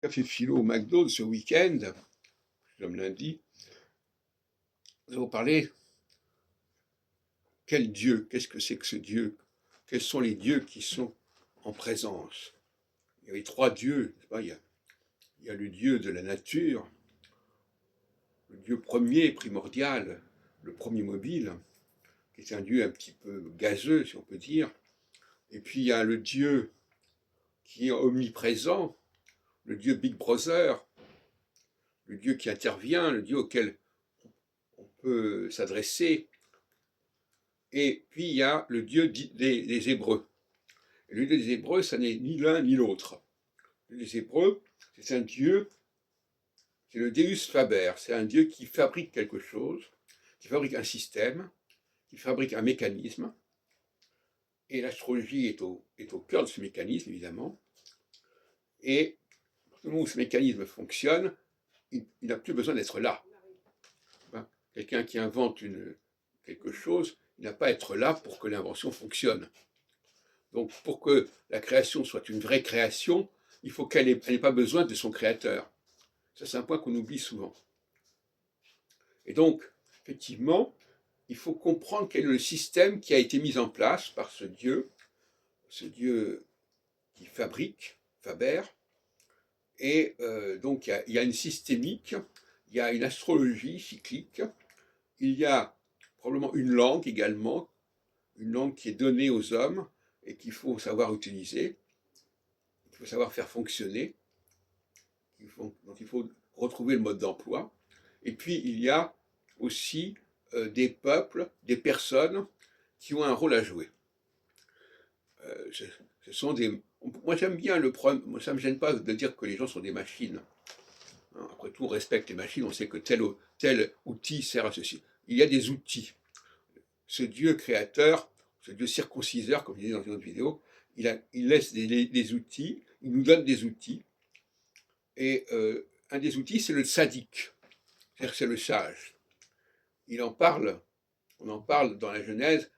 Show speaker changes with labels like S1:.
S1: Café Philo au McDo ce week-end, comme lundi, nous avons parlé quel Dieu, qu'est-ce que c'est que ce Dieu, quels sont les dieux qui sont en présence. Il y avait trois dieux, il y a le Dieu de la nature, le Dieu premier, primordial, le premier mobile, qui est un Dieu un petit peu gazeux, si on peut dire. Et puis il y a le Dieu qui est omniprésent, le Dieu Big Brother, le Dieu qui intervient, le Dieu auquel on peut s'adresser. Et puis il y a le Dieu des Hébreux. Et le Dieu des Hébreux, ça n'est ni l'un ni l'autre. Le Dieu des Hébreux, c'est un Dieu, c'est le Deus Faber, c'est un Dieu qui fabrique quelque chose, qui fabrique un système, qui fabrique un mécanisme. Et l'astrologie est au cœur de ce mécanisme, évidemment. Et au moment où ce mécanisme fonctionne, il n'a plus besoin d'être là. Quelqu'un qui invente quelque chose, il n'a pas à être là pour que l'invention fonctionne. Donc, pour que la création soit une vraie création, il faut qu'elle n'ait pas besoin de son créateur. Ça, c'est un point qu'on oublie souvent. Et donc, effectivement, il faut comprendre quel est le système qui a été mis en place par ce Dieu qui fabrique, Faber. Et donc, il y a une systémique, il y a une astrologie cyclique, il y a probablement une langue également, une langue qui est donnée aux hommes et qu'il faut savoir utiliser, qu'il faut savoir faire fonctionner, dont il faut retrouver le mode d'emploi. Et puis, il y a aussi des peuples, des personnes qui ont un rôle à jouer. Ce sont des... Moi, j'aime bien le problème, moi, ça ne me gêne pas de dire que les gens sont des machines. Après tout, on respecte les machines, on sait que tel outil sert à ceci. Il y a des outils. Ce Dieu créateur, ce Dieu circonciseur, comme je disais dans une autre vidéo, il laisse des outils, il nous donne des outils. Et un des outils, c'est le tzaddik, c'est-à-dire c'est le sage. On en parle dans la Genèse,